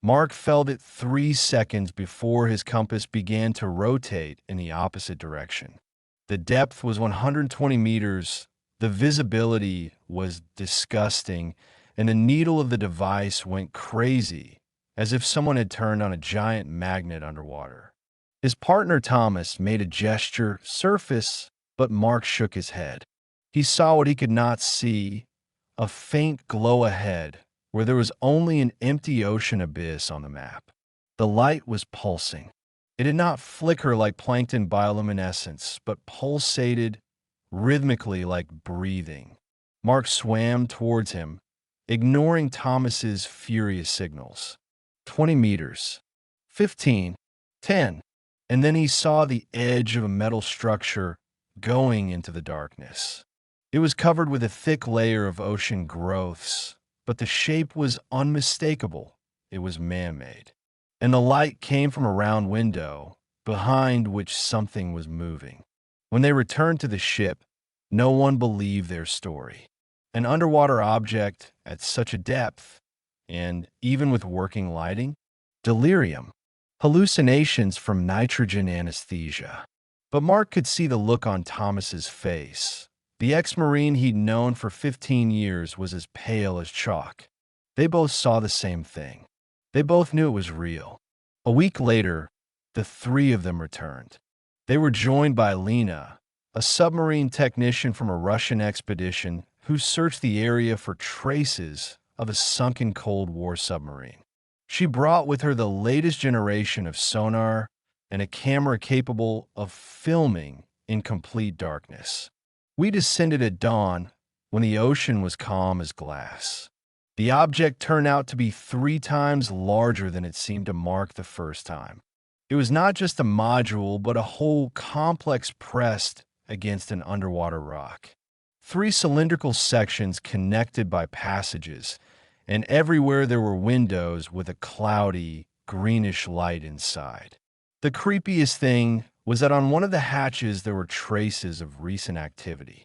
Mark felt it 3 seconds before his compass began to rotate in the opposite direction. The depth was 120 meters, the visibility was disgusting, and the needle of the device went crazy, as if someone had turned on a giant magnet underwater. His partner Thomas made a gesture, surface, but Mark shook his head. He saw what he could not see, a faint glow ahead, where there was only an empty ocean abyss on the map. The light was pulsing. It did not flicker like plankton bioluminescence, but pulsated rhythmically like breathing. Mark swam towards him, ignoring Thomas's furious signals. 20 meters. 15. 10. And then he saw the edge of a metal structure going into the darkness. It was covered with a thick layer of ocean growths, but the shape was unmistakable. It was man-made. And the light came from a round window, behind which something was moving. When they returned to the ship, no one believed their story. An underwater object at such a depth, and even with working lighting, delirium, hallucinations from nitrogen anesthesia. But Mark could see the look on Thomas's face. The ex-Marine he'd known for 15 years was as pale as chalk. They both saw the same thing. They both knew it was real. A week later, the three of them returned. They were joined by Lena, a submarine technician from a Russian expedition who searched the area for traces of a sunken Cold War submarine. She brought with her the latest generation of sonar and a camera capable of filming in complete darkness. We descended at dawn when the ocean was calm as glass. The object turned out to be 3 times larger than it seemed to Mark the first time. It was not just a module, but a whole complex pressed against an underwater rock. 3 cylindrical sections connected by passages, and everywhere there were windows with a cloudy, greenish light inside. The creepiest thing was that on one of the hatches there were traces of recent activity.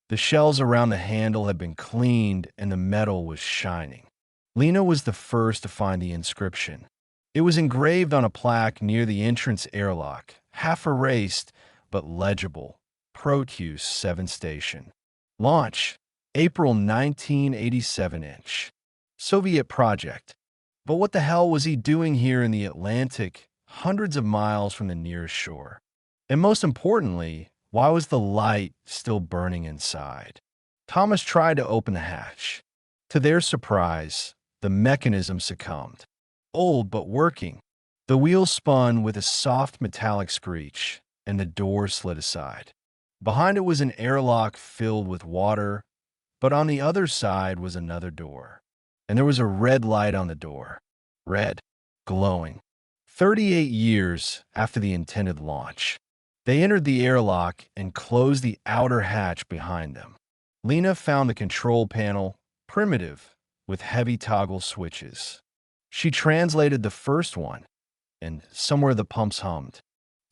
The shells around the handle had been cleaned and the metal was shining. Lena was the first to find the inscription. It was engraved on a plaque near the entrance airlock, half erased but legible. Proteus 7 Station. Launch, April 1987-inch. Soviet project. But what the hell was he doing here in the Atlantic, hundreds of miles from the nearest shore? And most importantly, why was the light still burning inside? Thomas tried to open the hatch. To their surprise, the mechanism succumbed. Old but working. The wheels spun with a soft metallic screech, and the door slid aside. Behind it was an airlock filled with water, but on the other side was another door. And there was a red light on the door. Red, glowing. 38 years after the intended launch. They entered the airlock and closed the outer hatch behind them. Lena found the control panel, primitive, with heavy toggle switches. She translated the first one, and somewhere the pumps hummed.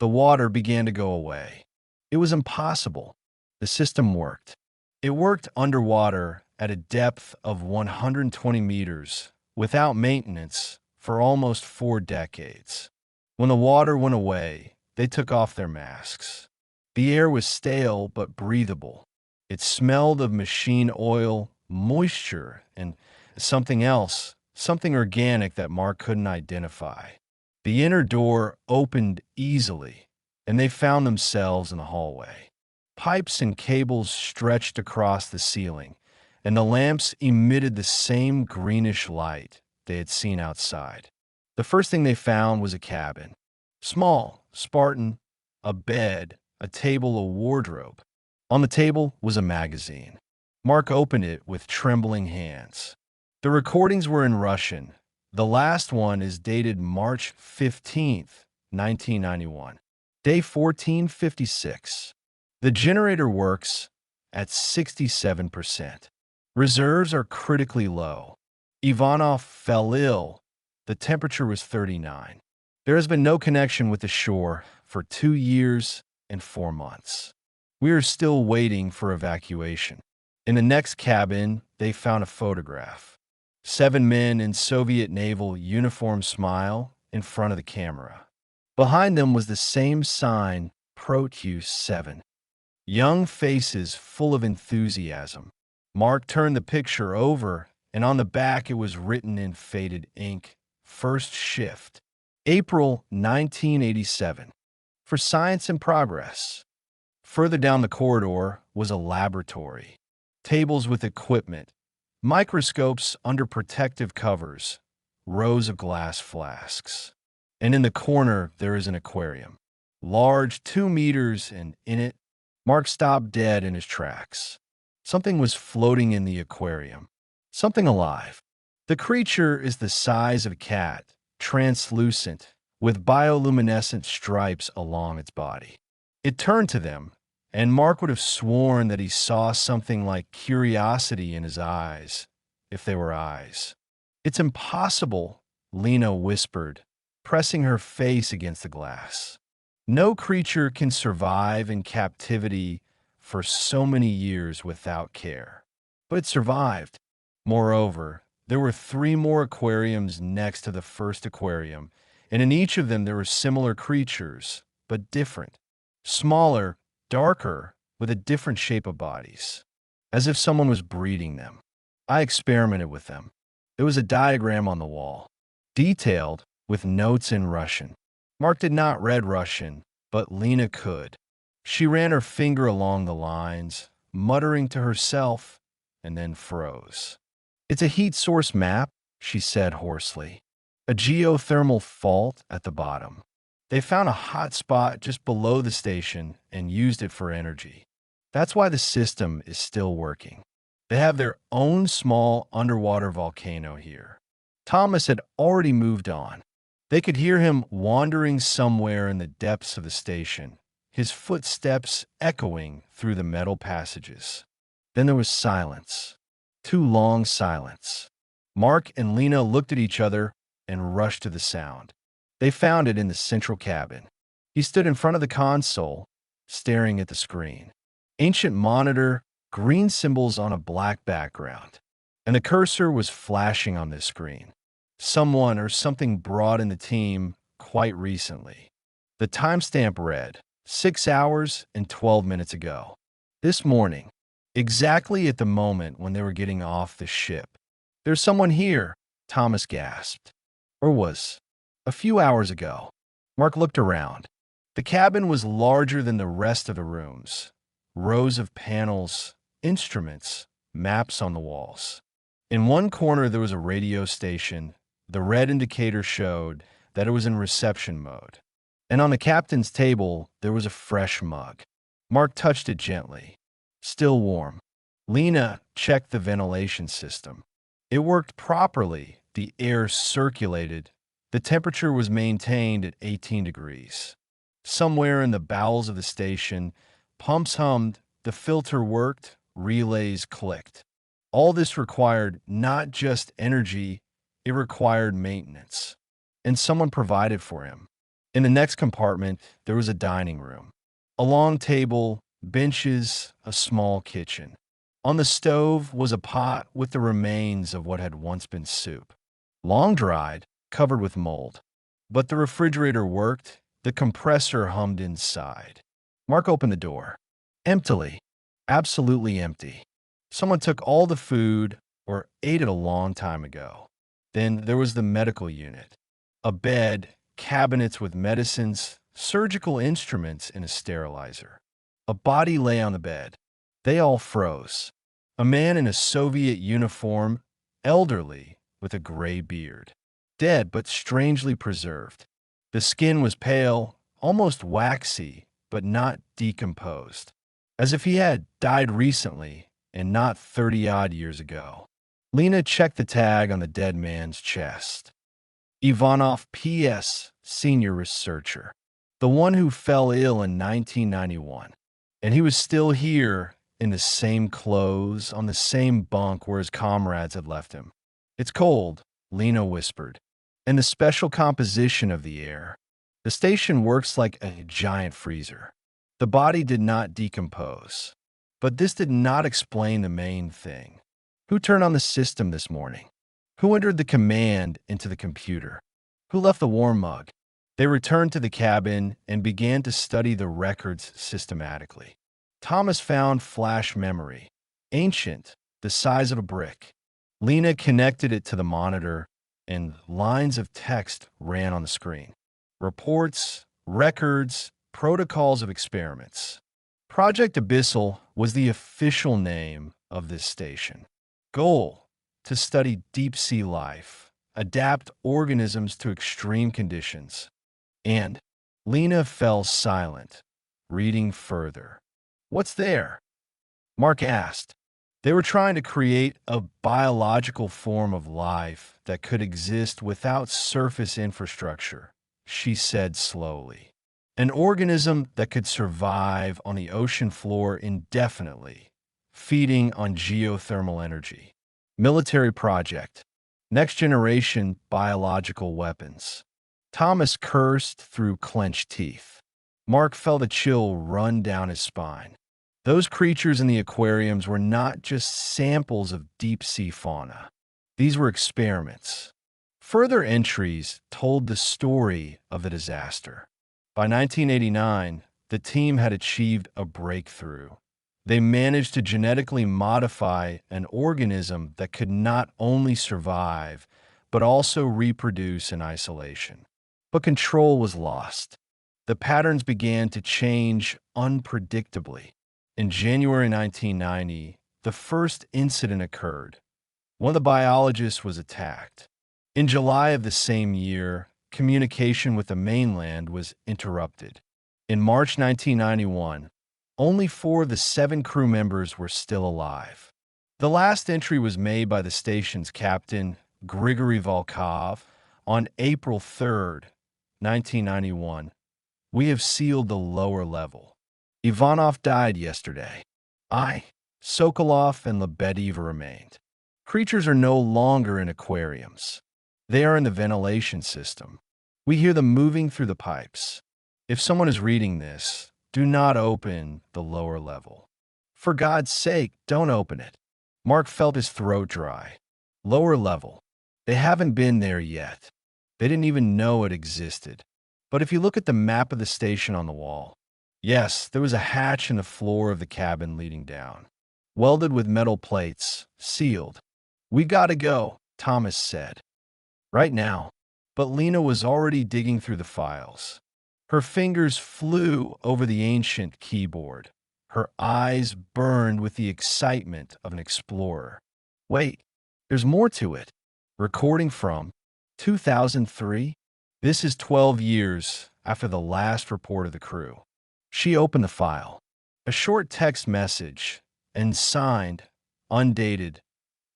The water began to go away. It was impossible. The system worked. It worked underwater at a depth of 120 meters, without maintenance, for almost 4 decades. When the water went away, they took off their masks. The air was stale but breathable. It smelled of machine oil, moisture, and something else, something organic that Mark couldn't identify. The inner door opened easily, and they found themselves in the hallway. Pipes and cables stretched across the ceiling, and the lamps emitted the same greenish light they had seen outside. The first thing they found was a cabin. Small, Spartan, a bed, a table, a wardrobe. On the table was a magazine. Mark opened it with trembling hands. The recordings were in Russian. The last one is dated March 15th, 1991. Day 1456. The generator works at 67%. Reserves are critically low. Ivanov fell ill. The temperature was 39. There has been no connection with the shore for 2 years and 4 months. We are still waiting for evacuation. In the next cabin, they found a photograph. 7 men in Soviet naval uniform smile in front of the camera. Behind them was the same sign, Proteus 7. Young faces full of enthusiasm. Mark turned the picture over, and on the back it was written in faded ink, First Shift, April 1987, for Science in Progress. Further down the corridor was a laboratory. Tables with equipment, microscopes under protective covers, rows of glass flasks. And in the corner, there is an aquarium. Large, 2 meters, and in it, Mark stopped dead in his tracks. Something was floating in the aquarium. Something alive. The creature is the size of a cat, translucent, with bioluminescent stripes along its body. It turned to them, and Mark would have sworn that he saw something like curiosity in his eyes, if they were eyes. "It's impossible," Lena whispered, pressing her face against the glass. "No creature can survive in captivity for so many years without care." But it survived. Moreover, there were 3 more aquariums next to the first aquarium, and in each of them there were similar creatures, but different. Smaller, darker, with a different shape of bodies, as if someone was breeding them. I experimented with them. There was a diagram on the wall, detailed, with notes in Russian. Mark did not read Russian, but Lena could. She ran her finger along the lines, muttering to herself, and then froze. "It's a heat source map," she said hoarsely. "A geothermal fault at the bottom. They found a hot spot just below the station and used it for energy. That's why the system is still working. They have their own small underwater volcano here." Thomas had already moved on. They could hear him wandering somewhere in the depths of the station, his footsteps echoing through the metal passages. Then there was silence. Too long silence. Mark and Lena looked at each other and rushed to the sound. They found it in the central cabin. He stood in front of the console, staring at the screen. Ancient monitor, green symbols on a black background. And the cursor was flashing on this screen. Someone or something brought in the team quite recently. The timestamp read, 6 hours and 12 minutes ago. This morning, exactly at the moment when they were getting off the ship. "There's someone here," Thomas gasped. Or was. A few hours ago. Mark looked around. The cabin was larger than the rest of the rooms. Rows of panels, instruments, maps on the walls. In one corner there was a radio station. The red indicator showed that it was in reception mode. And on the captain's table there was a fresh mug. Mark touched it gently. Still warm. Lena checked the ventilation system. It worked properly. The air circulated. The temperature was maintained at 18 degrees. Somewhere in the bowels of the station, pumps hummed, the filter worked, relays clicked. All this required not just energy, it required maintenance. And someone provided for him. In the next compartment, there was a dining room. A long table, benches, a small kitchen. On the stove was a pot with the remains of what had once been soup. Long dried, covered with mold. But the refrigerator worked, the compressor hummed inside. Mark opened the door. Emptily. Absolutely empty. Someone took all the food or ate it a long time ago. Then there was the medical unit. A bed, cabinets with medicines, surgical instruments, and a sterilizer. A body lay on the bed. They all froze. A man in a Soviet uniform, elderly, with a gray beard. Dead but strangely preserved. The skin was pale, almost waxy, but not decomposed. As if he had died recently and not 30-odd years ago. Lena checked the tag on the dead man's chest. Ivanov P.S., senior researcher. The one who fell ill in 1991. And he was still here, in the same clothes, on the same bunk where his comrades had left him. "It's cold," Lena whispered. "And the special composition of the air. The station works like a giant freezer. The body did not decompose. But this did not explain the main thing. Who turned on the system this morning? Who entered the command into the computer? Who left the warm mug? They returned to the cabin and began to study the records systematically. Thomas found flash memory, ancient, the size of a brick. Lena connected it to the monitor, and lines of text ran on the screen. Reports, records, protocols of experiments. Project Abyssal was the official name of this station. Goal: to study deep-sea life, adapt organisms to extreme conditions. And Lena fell silent, reading further. "What's there?" Mark asked. They were trying to create a biological form of life that could exist without surface infrastructure, she said slowly. An organism that could survive on the ocean floor indefinitely, feeding on geothermal energy. Military project. Next generation biological weapons. Thomas cursed through clenched teeth. Mark felt a chill run down his spine. Those creatures in the aquariums were not just samples of deep-sea fauna. These were experiments. Further entries told the story of the disaster. By 1989, the team had achieved a breakthrough. They managed to genetically modify an organism that could not only survive, but also reproduce in isolation. But control was lost. The patterns began to change unpredictably. In January 1990, the first incident occurred. One of the biologists was attacked. In July of the same year, communication with the mainland was interrupted. In March 1991, only 4 of the 7 crew members were still alive. The last entry was made by the station's captain, Grigory Volkov, on April 3, 1991. "We have sealed the lower level. Ivanov died yesterday. Sokolov and Lebedeva remained. Creatures are no longer in aquariums. They are in the ventilation system. We hear them moving through the pipes. If someone is reading this, do not open the lower level. For God's sake, don't open it." Mark felt his throat dry. Lower level. They haven't been there yet. They didn't even know it existed. But if you look at the map of the station on the wall, yes, there was a hatch in the floor of the cabin leading down. Welded with metal plates, sealed. "We gotta go," Thomas said. "Right now." But Lena was already digging through the files. Her fingers flew over the ancient keyboard. Her eyes burned with the excitement of an explorer. "Wait, there's more to it." Recording from 2003. This is 12 years after the last report of the crew. She opened the file. A short text message, and signed, undated.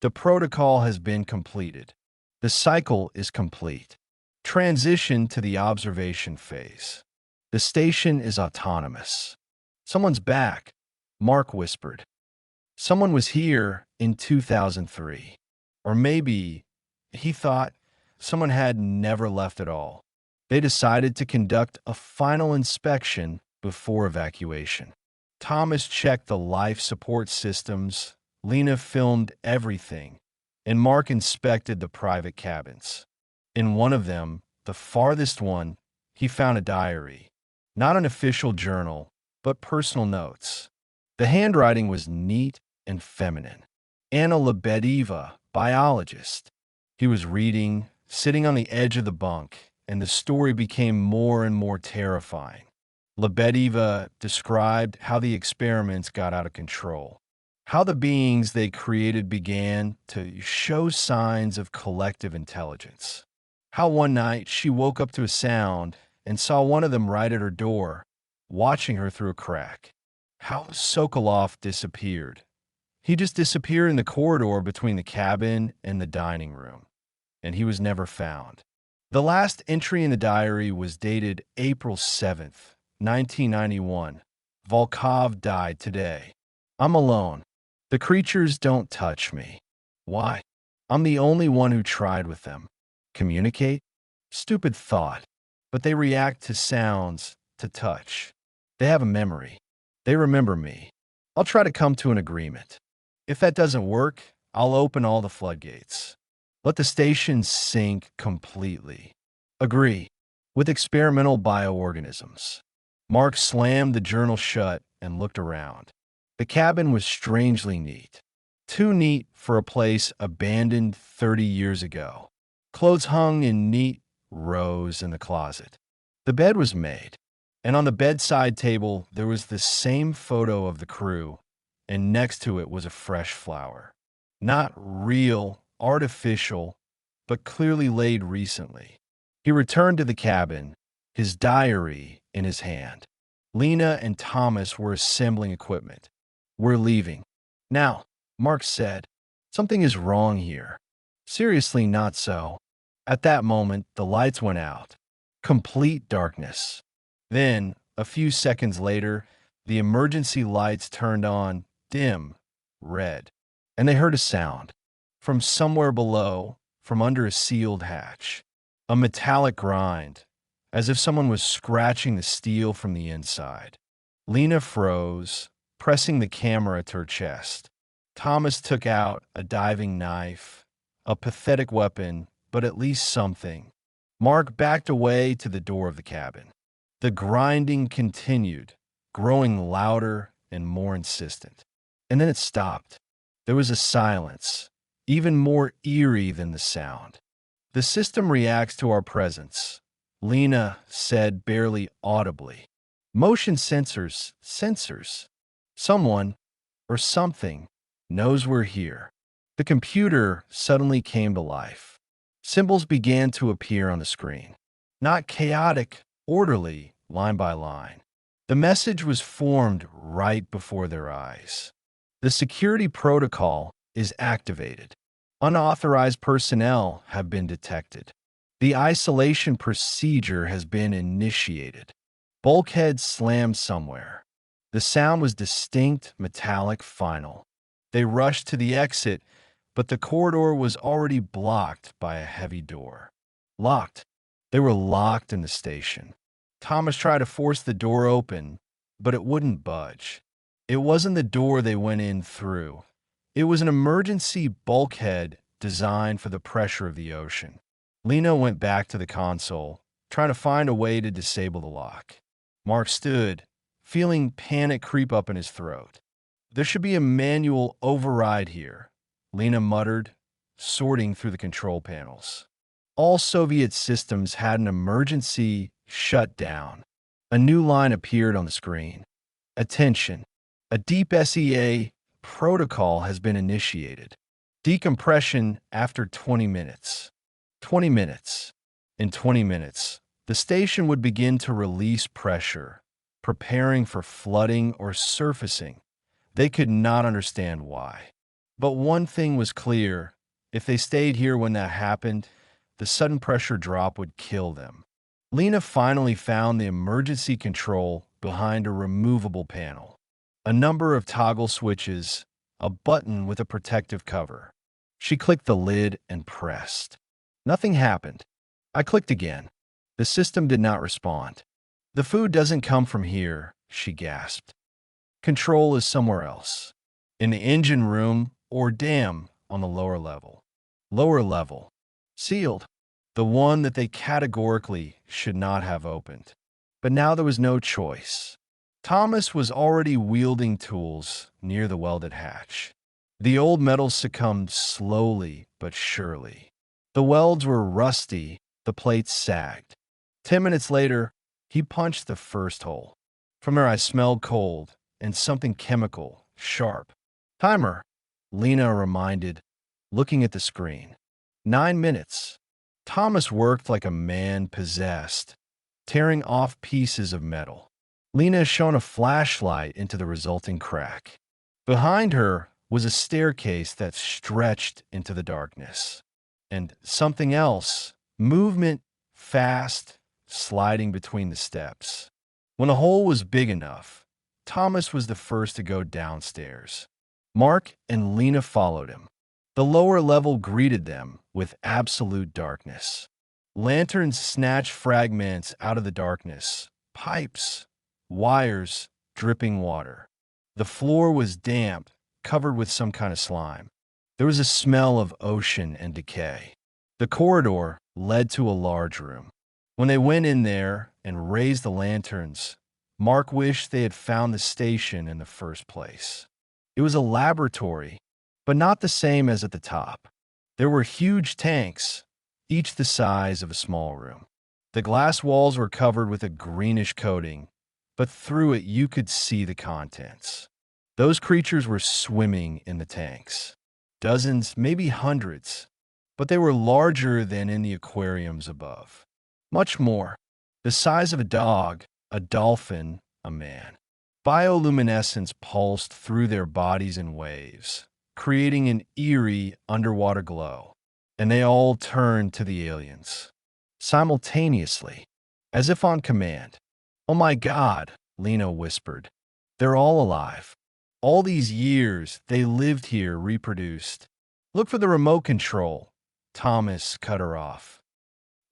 "The protocol has been completed. The cycle is complete. Transition to the observation phase. The station is autonomous." "Someone's back," Mark whispered. Someone was here in 2003. Or maybe, he thought, someone had never left at all. They decided to conduct a final inspection before evacuation. Thomas checked the life support systems, Lena filmed everything, and Mark inspected the private cabins. In one of them, the farthest one, he found a diary. Not an official journal, but personal notes. The handwriting was neat and feminine. Anna Lebedeva, biologist. He was reading, sitting on the edge of the bunk, and the story became more and more terrifying. Lebedeva described how the experiments got out of control, how the beings they created began to show signs of collective intelligence, how one night she woke up to a sound and saw one of them right at her door, watching her through a crack, how Sokolov disappeared. He just disappeared in the corridor between the cabin and the dining room, and he was never found. The last entry in the diary was dated April 7th, 1991. Volkov died today. "I'm alone. The creatures don't touch me. Why? I'm the only one who tried with them. Communicate? Stupid thought. But they react to sounds, to touch. They have a memory. They remember me. I'll try to come to an agreement. If that doesn't work, I'll open all the floodgates. Let the station sink completely. Agree. With experimental bioorganisms. Mark slammed the journal shut and looked around. The cabin was strangely neat. Too neat for a place abandoned 30 years ago. Clothes hung in neat rows in the closet. The bed was made, and on the bedside table there was the same photo of the crew, and next to it was a fresh flower. Not real, artificial, but clearly laid recently. He returned to the cabin, his diary in his hand. Lena and Thomas were assembling equipment. "We're leaving." "Now," Mark said, "something is wrong here." "Seriously, not so." At that moment, the lights went out. Complete darkness. Then, a few seconds later, the emergency lights turned on, dim, red. And they heard a sound. From somewhere below, from under a sealed hatch. A metallic grind, as if someone was scratching the steel from the inside. Lena froze, pressing the camera to her chest. Thomas took out a diving knife, a pathetic weapon, but at least something. Mark backed away to the door of the cabin. The grinding continued, growing louder and more insistent. And then it stopped. There was a silence, even more eerie than the sound. "The system reacts to our presence," Lena said barely audibly. "Motion sensors, sensors. Someone, or something, knows we're here." The computer suddenly came to life. Symbols began to appear on the screen. Not chaotic, orderly, line by line. The message was formed right before their eyes. "The security protocol is activated. Unauthorized personnel have been detected. The isolation procedure has been initiated." Bulkheads slammed somewhere. The sound was distinct, metallic, final. They rushed to the exit, but the corridor was already blocked by a heavy door. Locked. They were locked in the station. Thomas tried to force the door open, but it wouldn't budge. It wasn't the door they went in through. It was an emergency bulkhead designed for the pressure of the ocean. Lena went back to the console, trying to find a way to disable the lock. Mark stood, feeling panic creep up in his throat. "There should be a manual override here," Lena muttered, sorting through the control panels. All Soviet systems had an emergency shutdown. A new line appeared on the screen. "Attention. A deep SEA protocol has been initiated. Decompression after 20 minutes. 20 minutes. In 20 minutes, the station would begin to release pressure, preparing for flooding or surfacing. They could not understand why. But one thing was clear. If they stayed here when that happened, the sudden pressure drop would kill them. Lena finally found the emergency control behind a removable panel. A number of toggle switches, a button with a protective cover. She clicked the lid and pressed. Nothing happened. I clicked again. The system did not respond. "The food doesn't come from here," she gasped. "Control is somewhere else. In the engine room or dam on the lower level." Lower level. Sealed. The one that they categorically should not have opened. But now there was no choice. Thomas was already wielding tools near the welded hatch. The old metal succumbed slowly but surely. The welds were rusty, the plates sagged. 10 minutes later, he punched the first hole. From there I smelled cold and something chemical, sharp. "Timer," Lena reminded, looking at the screen. 9 minutes. Thomas worked like a man possessed, tearing off pieces of metal. Lena shone a flashlight into the resulting crack. Behind her was a staircase that stretched into the darkness. And something else, movement, fast, sliding between the steps. When the hole was big enough, Thomas was the first to go downstairs. Mark and Lena followed him. The lower level greeted them with absolute darkness. Lanterns snatched fragments out of the darkness, pipes, wires, dripping water. The floor was damp, covered with some kind of slime. There was a smell of ocean and decay. The corridor led to a large room. When they went in there and raised the lanterns, Mark wished they had found the station in the first place. It was a laboratory, but not the same as at the top. There were huge tanks, each the size of a small room. The glass walls were covered with a greenish coating, but through it you could see the contents. Those creatures were swimming in the tanks. Dozens, maybe hundreds, but they were larger than in the aquariums above. Much more. The size of a dog, a dolphin, a man. Bioluminescence pulsed through their bodies in waves, creating an eerie underwater glow, and they all turned to the aliens. Simultaneously, as if on command. "Oh my God," Lena whispered. "They're all alive. All these years, they lived here, reproduced. Look for the remote control." Thomas cut her off.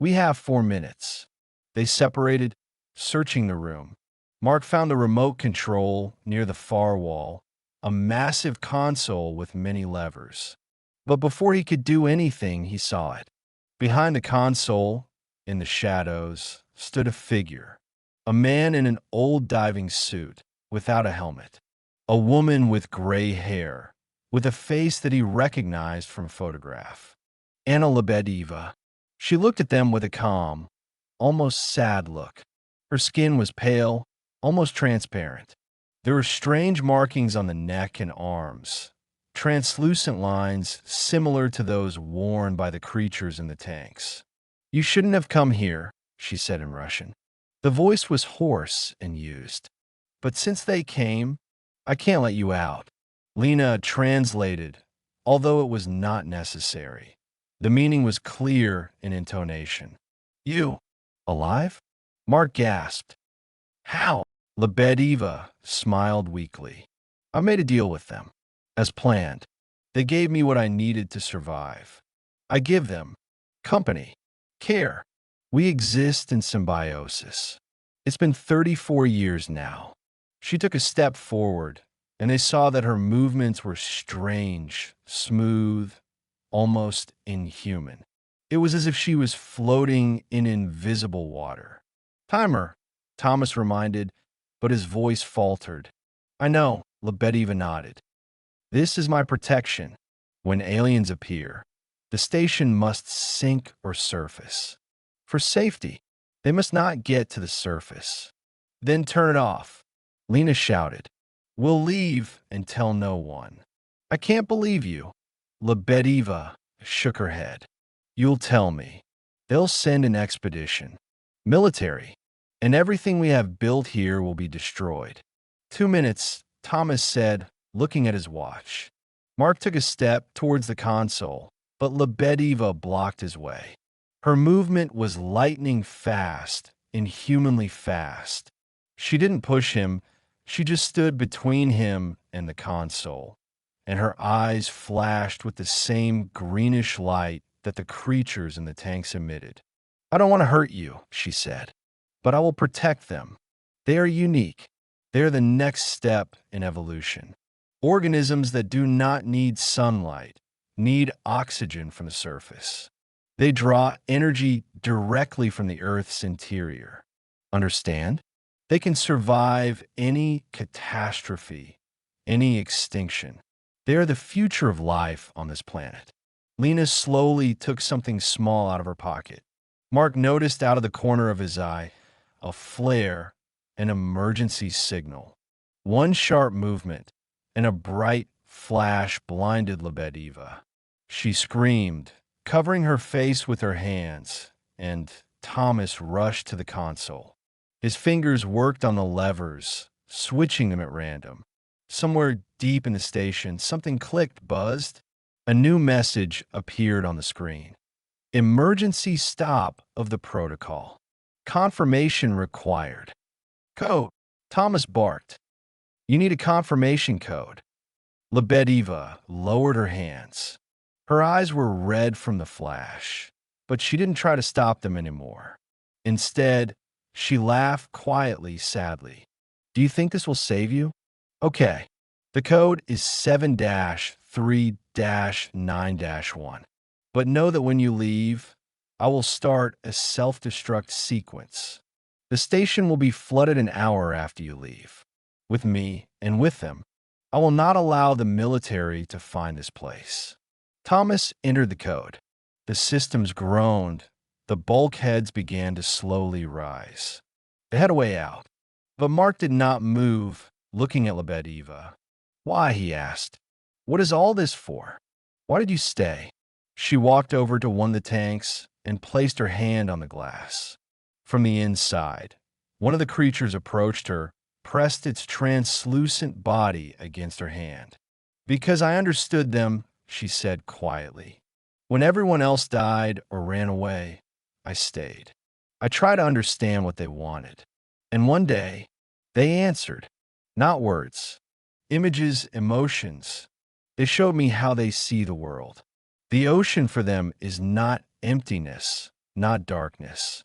"We have 4 minutes." They separated, searching the room. Mark found the remote control near the far wall, a massive console with many levers. But before he could do anything, he saw it. Behind the console, in the shadows, stood a figure. A man in an old diving suit, without a helmet. A woman with gray hair, with a face that he recognized from a photograph. Anna Lebedeva. She looked at them with a calm, almost sad look. Her skin was pale, almost transparent. There were strange markings on the neck and arms, translucent lines similar to those worn by the creatures in the tanks. "You shouldn't have come here," she said in Russian. The voice was hoarse and used. "But since they came, I can't let you out." Lena translated, although it was not necessary. The meaning was clear in intonation. "You, alive?" Mark gasped. "How?" Lebedeva smiled weakly. "I made a deal with them. As planned. They gave me what I needed to survive. I give them company, care. We exist in symbiosis. It's been 34 years now." She took a step forward, and they saw that her movements were strange, smooth, almost inhuman. It was as if she was floating in invisible water. "Timer," Thomas reminded, but his voice faltered. "I know," Lebedeva nodded. "This is my protection. When aliens appear, the station must sink or surface. For safety, they must not get to the surface. Then turn it off." Lena shouted. "We'll leave and tell no one." "I can't believe you." Lebedeva shook her head. "You'll tell me. They'll send an expedition. Military. And everything we have built here will be destroyed." 2 minutes, Thomas said, looking at his watch. Mark took a step towards the console, but Lebedeva blocked his way. Her movement was lightning fast, inhumanly fast. She didn't push him, she just stood between him and the console, and her eyes flashed with the same greenish light that the creatures in the tanks emitted. "I don't want to hurt you," she said, "but I will protect them. They are unique. They are the next step in evolution. Organisms that do not need sunlight, need oxygen from the surface. They draw energy directly from the Earth's interior. Understand? They can survive any catastrophe, any extinction. They are the future of life on this planet." Lena slowly took something small out of her pocket. Mark noticed out of the corner of his eye a flare, an emergency signal. One sharp movement, and a bright flash blinded Lebedeva. She screamed, covering her face with her hands, and Thomas rushed to the console. His fingers worked on the levers, switching them at random. Somewhere deep in the station, something clicked, buzzed. A new message appeared on the screen. "Emergency stop of the protocol. Confirmation required." "Code," Thomas barked. "You need a confirmation code." Lebedeva lowered her hands. Her eyes were red from the flash, but she didn't try to stop them anymore. Instead, she laughed quietly, sadly. "Do you think this will save you?" "Okay. The code is 7-3 6-9-1. But know that when you leave, I will start a self-destruct sequence. The station will be flooded an hour after you leave, with me and with them. I will not allow the military to find this place. Thomas entered the code. The systems groaned. The bulkheads began to slowly rise. They had a way out. But Mark did not move, looking at Lebediva. Why, he asked. What is all this for? Why did you stay? She walked over to one of the tanks and placed her hand on the glass. From the inside, one of the creatures approached her, pressed its translucent body against her hand. Because I understood them, she said quietly. When everyone else died or ran away, I stayed. I tried to understand what they wanted. And one day, they answered. Not words. Images, emotions. They showed me how they see the world. The ocean for them is not emptiness, not darkness.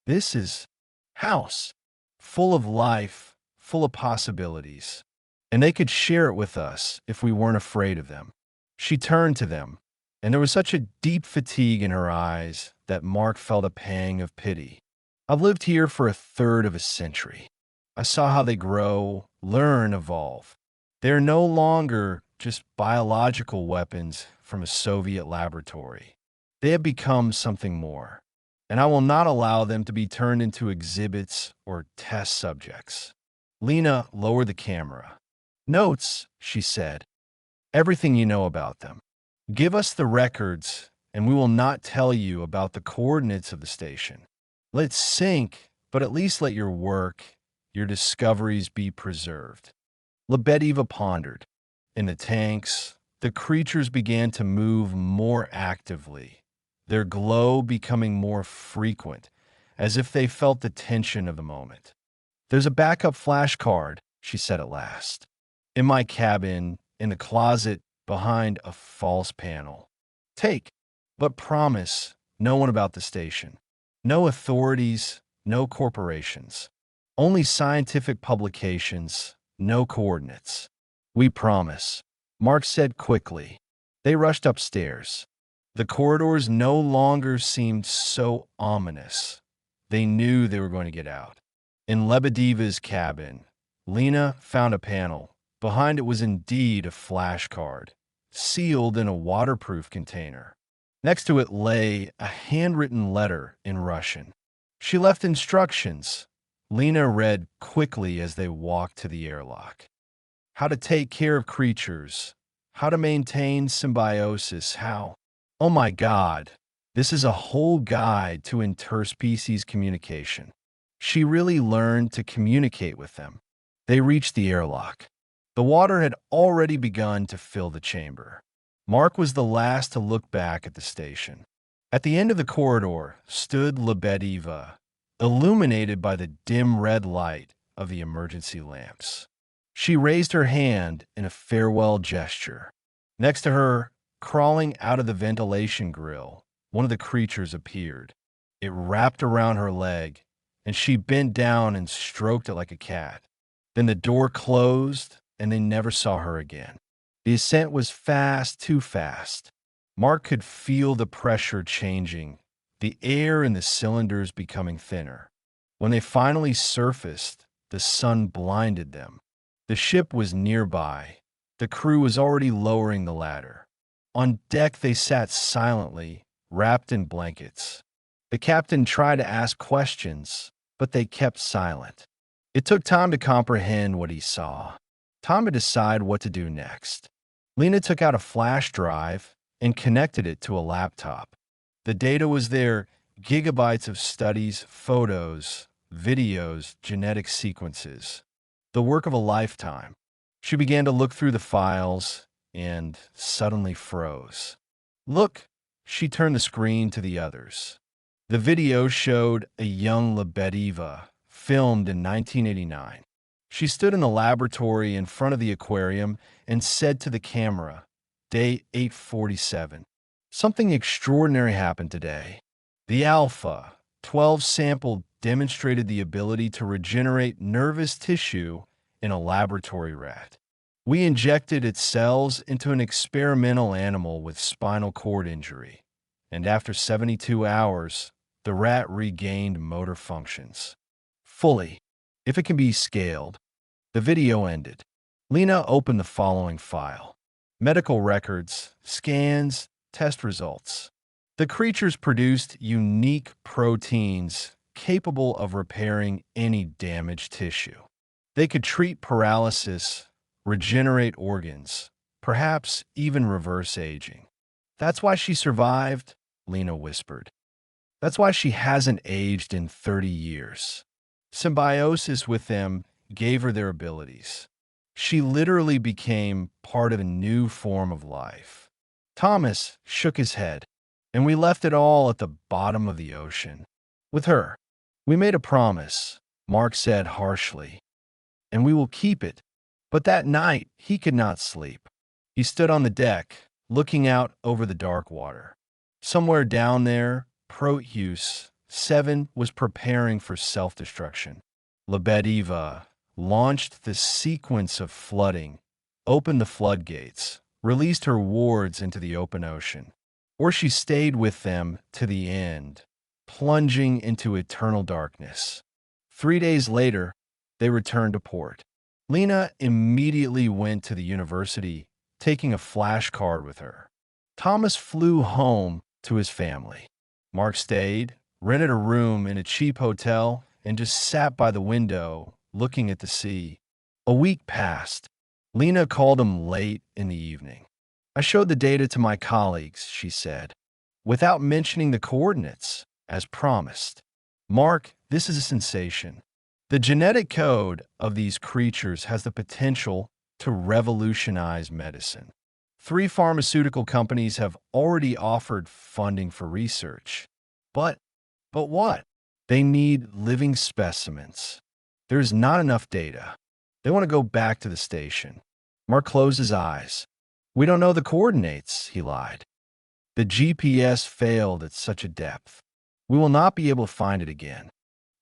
This is house, full of life, full of possibilities. And they could share it with us if we weren't afraid of them. She turned to them, and there was such a deep fatigue in her eyes that Mark felt a pang of pity. I've lived here for a third of a century. I saw how they grow, learn, evolve. They are no longer just biological weapons from a Soviet laboratory. They have become something more, and I will not allow them to be turned into exhibits or test subjects. Lena lowered the camera. Notes, she said. Everything you know about them. Give us the records, and we will not tell you about the coordinates of the station. Let's sink, but at least let your work, your discoveries be preserved. Lebediva pondered. In the tanks, the creatures began to move more actively, their glow becoming more frequent, as if they felt the tension of the moment. There's a backup flashcard, she said at last. In my cabin, in the closet, behind a false panel. Take, but promise no one about the station. No authorities, no corporations. Only scientific publications, no coordinates. We promise, Mark said quickly. They rushed upstairs. The corridors no longer seemed so ominous. They knew they were going to get out. In Lebediva's cabin, Lena found a panel. Behind it was indeed a flashcard, sealed in a waterproof container. Next to it lay a handwritten letter in Russian. She left instructions. Lena read quickly as they walked to the airlock. How to take care of creatures, how to maintain symbiosis, how... Oh my God, this is a whole guide to interspecies communication. She really learned to communicate with them. They reached the airlock. The water had already begun to fill the chamber. Mark was the last to look back at the station. At the end of the corridor stood Lebediva, illuminated by the dim red light of the emergency lamps. She raised her hand in a farewell gesture. Next to her, crawling out of the ventilation grill, one of the creatures appeared. It wrapped around her leg, and she bent down and stroked it like a cat. Then the door closed, and they never saw her again. The ascent was fast, too fast. Mark could feel the pressure changing, the air in the cylinders becoming thinner. When they finally surfaced, the sun blinded them. The ship was nearby. The crew was already lowering the ladder. On deck, they sat silently, wrapped in blankets. The captain tried to ask questions, but they kept silent. It took time to comprehend what he saw. Time to decide what to do next. Lena took out a flash drive and connected it to a laptop. The data was there, gigabytes of studies, photos, videos, genetic sequences. The work of a lifetime. She began to look through the files and suddenly froze. Look, she turned the screen to the others. The video showed a young Lebediva, filmed in 1989. She stood in the laboratory in front of the aquarium and said to the camera, Day 847. Something extraordinary happened today. The alpha, 12 sample demonstrated the ability to regenerate nervous tissue in a laboratory rat. We injected its cells into an experimental animal with spinal cord injury, and after 72 hours, the rat regained motor functions. Fully, if it can be scaled. The video ended. Lena opened the following file: medical records, scans, test results. The creatures produced unique proteins capable of repairing any damaged tissue. They could treat paralysis, regenerate organs, perhaps even reverse aging. That's why she survived, Lena whispered. That's why she hasn't aged in 30 years. Symbiosis with them gave her their abilities. She literally became part of a new form of life. Thomas shook his head, and we left it all at the bottom of the ocean. With her, we made a promise, Mark said harshly, and we will keep it. But that night, he could not sleep. He stood on the deck, looking out over the dark water. Somewhere down there, Proteus 7 was preparing for self-destruction. Lebediva launched the sequence of flooding, opened the floodgates, released her wards into the open ocean. Or she stayed with them to the end, plunging into eternal darkness. 3 days later, they returned to port. Lena immediately went to the university, taking a flashcard with her. Thomas flew home to his family. Mark stayed, rented a room in a cheap hotel, and just sat by the window, looking at the sea. A week passed. Lena called him late in the evening. I showed the data to my colleagues, she said, without mentioning the coordinates, as promised. Mark, this is a sensation. The genetic code of these creatures has the potential to revolutionize medicine. 3 pharmaceutical companies have already offered funding for research. But what? They need living specimens. There's not enough data. They want to go back to the station. Mark closed his eyes. We don't know the coordinates, he lied. The GPS failed at such a depth. We will not be able to find it again.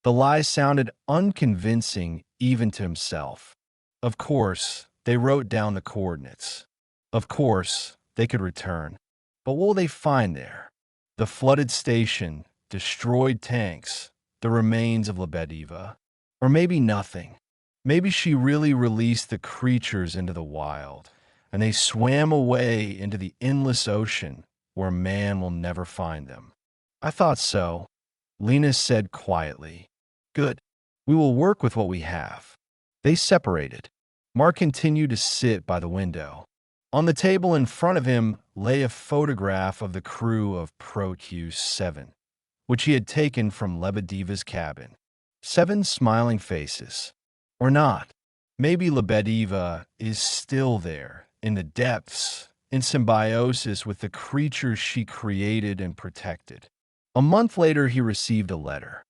The lie sounded unconvincing even to himself. Of course, they wrote down the coordinates. Of course, they could return. But what will they find there? The flooded station, destroyed tanks, the remains of Lebediva. Or maybe nothing. Maybe she really released the creatures into the wild, and they swam away into the endless ocean where man will never find them. I thought so, Lena said quietly. Good. We will work with what we have. They separated. Mark continued to sit by the window. On the table in front of him lay a photograph of the crew of Proteus 7, which he had taken from Lebediva's cabin. 7 smiling faces. Or not. Maybe Lebediva is still there, in the depths, in symbiosis with the creatures she created and protected. A month later, he received a letter.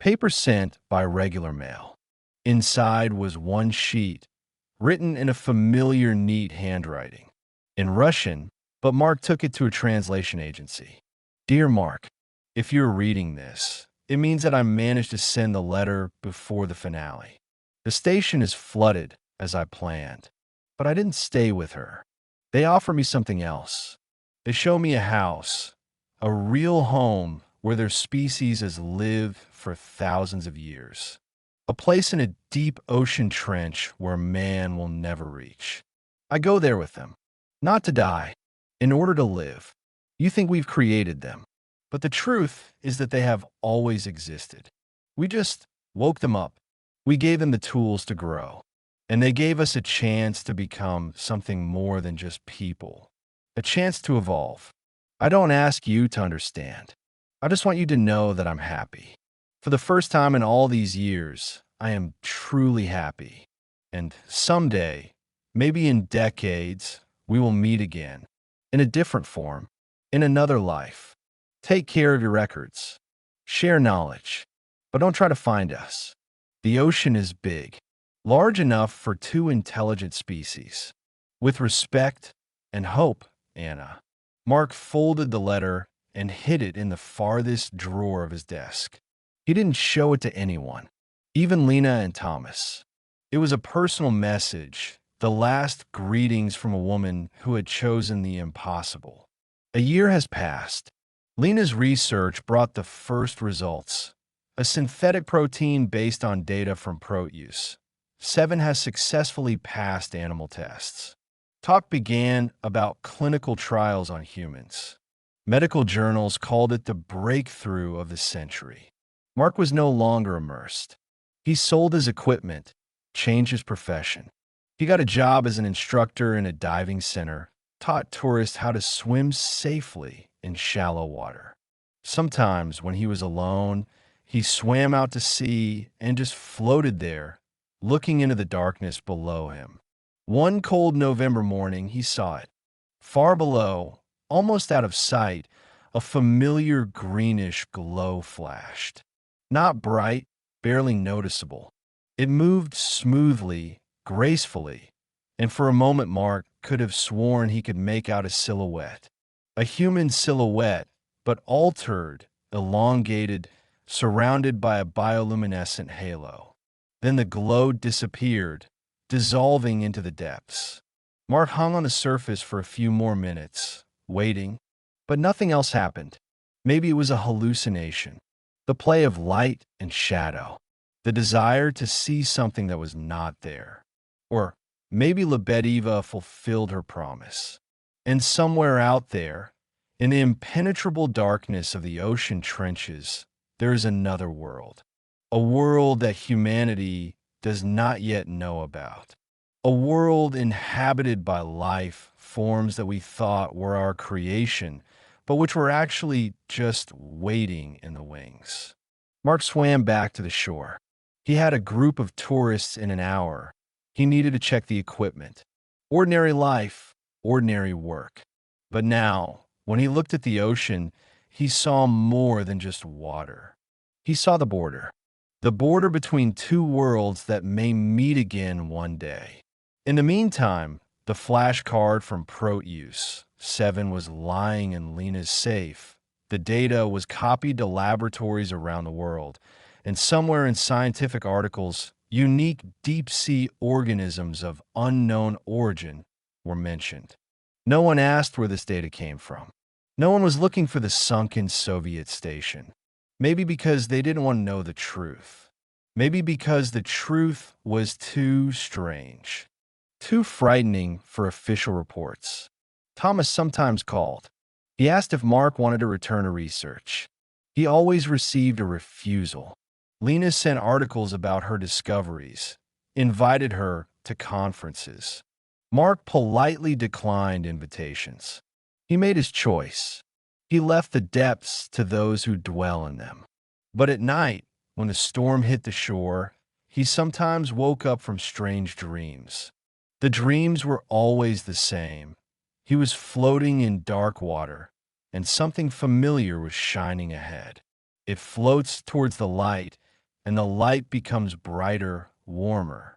Paper sent by regular mail. Inside was one sheet, written in a familiar, neat handwriting. In Russian, but Mark took it to a translation agency. Dear Mark, if you're reading this, it means that I managed to send the letter before the finale. The station is flooded, as I planned, but I didn't stay with her. They offer me something else. They show me a house, a real home where their species has lived for thousands of years. A place in a deep ocean trench where man will never reach. I go there with them, not to die, in order to live. You think we've created them, but the truth is that they have always existed. We just woke them up. We gave them the tools to grow, and they gave us a chance to become something more than just people, a chance to evolve. I don't ask you to understand. I just want you to know that I'm happy. For the first time in all these years, I am truly happy. And someday, maybe in decades, we will meet again, in a different form, in another life. Take care of your records. Share knowledge, but don't try to find us. The ocean is big, large enough for 2 intelligent species. With respect and hope, Anna. Mark folded the letter and hid it in the farthest drawer of his desk. He didn't show it to anyone, even Lena and Thomas. It was a personal message The last greetings from a woman who had chosen the impossible. A year has passed. Lena's research brought the first results. A synthetic protein based on data from Proteus. 7 has successfully passed animal tests. Talk began about clinical trials on humans. Medical journals called it the breakthrough of the century. Mark was no longer immersed. He sold his equipment, changed his profession. He got a job as an instructor in a diving center, taught tourists how to swim safely in shallow water. Sometimes, when he was alone, he swam out to sea and just floated there, looking into the darkness below him. One cold November morning, he saw it. Far below, almost out of sight, a familiar greenish glow flashed. Not bright, barely noticeable. It moved smoothly, gracefully, and for a moment Mark could have sworn he could make out a silhouette. A human silhouette, but altered, elongated, surrounded by a bioluminescent halo. Then the glow disappeared, dissolving into the depths. Mark hung on the surface for a few more minutes, waiting, but nothing else happened. Maybe it was a hallucination, the play of light and shadow, the desire to see something that was not there. Or maybe Lebediva fulfilled her promise. And somewhere out there, in the impenetrable darkness of the ocean trenches, there is another world. A world that humanity does not yet know about. A world inhabited by life forms that we thought were our creation, but which were actually just waiting in the wings. Mark swam back to the shore. He had a group of tourists in an hour. He needed to check the equipment. Ordinary life, ordinary work. But now, when he looked at the ocean, he saw more than just water. He saw the border between two worlds that may meet again one day. In the meantime, the flash card from Proteus 7 was lying in Lena's safe. The data was copied to laboratories around the world, and somewhere in scientific articles, unique deep-sea organisms of unknown origin were mentioned. No one asked where this data came from. No one was looking for the sunken Soviet station. Maybe because they didn't want to know the truth. Maybe because the truth was too strange, too frightening for official reports. Thomas sometimes called. He asked if Mark wanted to return to research. He always received a refusal. Lena sent articles about her discoveries, invited her to conferences. Mark politely declined invitations. He made his choice. He left the depths to those who dwell in them. But at night, when the storm hit the shore, he sometimes woke up from strange dreams. The dreams were always the same. He was floating in dark water, and something familiar was shining ahead. It floats towards the light, and the light becomes brighter, warmer.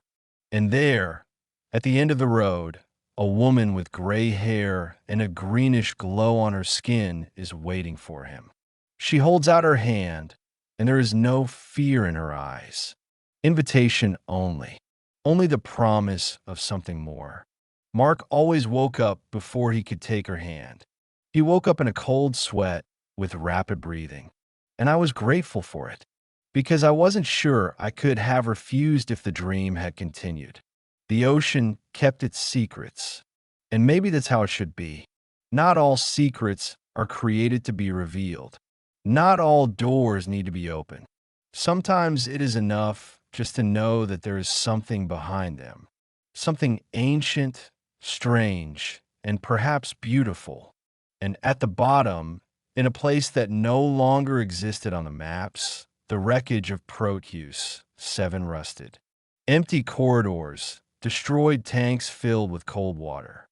And there, at the end of the road, a woman with gray hair and a greenish glow on her skin is waiting for him. She holds out her hand, and there is no fear in her eyes. Invitation only. Only the promise of something more. Mark always woke up before he could take her hand. He woke up in a cold sweat with rapid breathing. And I was grateful for it, because I wasn't sure I could have refused if the dream had continued. The ocean kept its secrets, and maybe that's how it should be. Not all secrets are created to be revealed. Not all doors need to be opened. Sometimes it is enough just to know that there is something behind them, something ancient, strange, and perhaps beautiful. And at the bottom, in a place that no longer existed on the maps, the wreckage of Proteus 7 rusted. Empty corridors, destroyed tanks filled with cold water.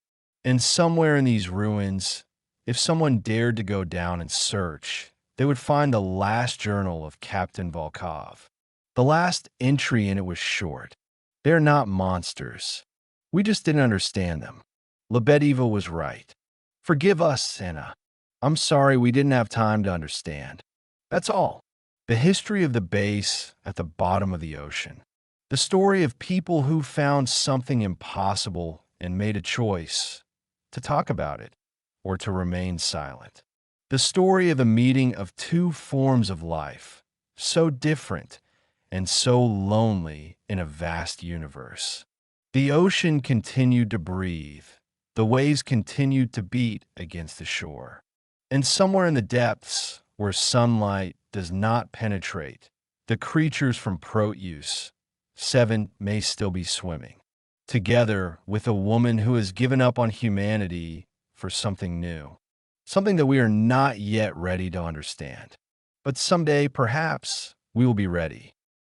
And somewhere in these ruins, if someone dared to go down and search, they would find the last journal of Captain Volkov. The last entry in it was short. They're not monsters. We just didn't understand them. Lebediva was right. Forgive us, Anna. I'm sorry we didn't have time to understand. That's all. The history of the base at the bottom of the ocean. The story of people who found something impossible and made a choice to talk about it or to remain silent. The story of a meeting of two forms of life, so different and so lonely in a vast universe. The ocean continued to breathe. The waves continued to beat against the shore. And somewhere in the depths, where sunlight does not penetrate, the creatures from Proteus 7 may still be swimming, together with a woman who has given up on humanity for something new, something that we are not yet ready to understand. But someday, perhaps, we will be ready.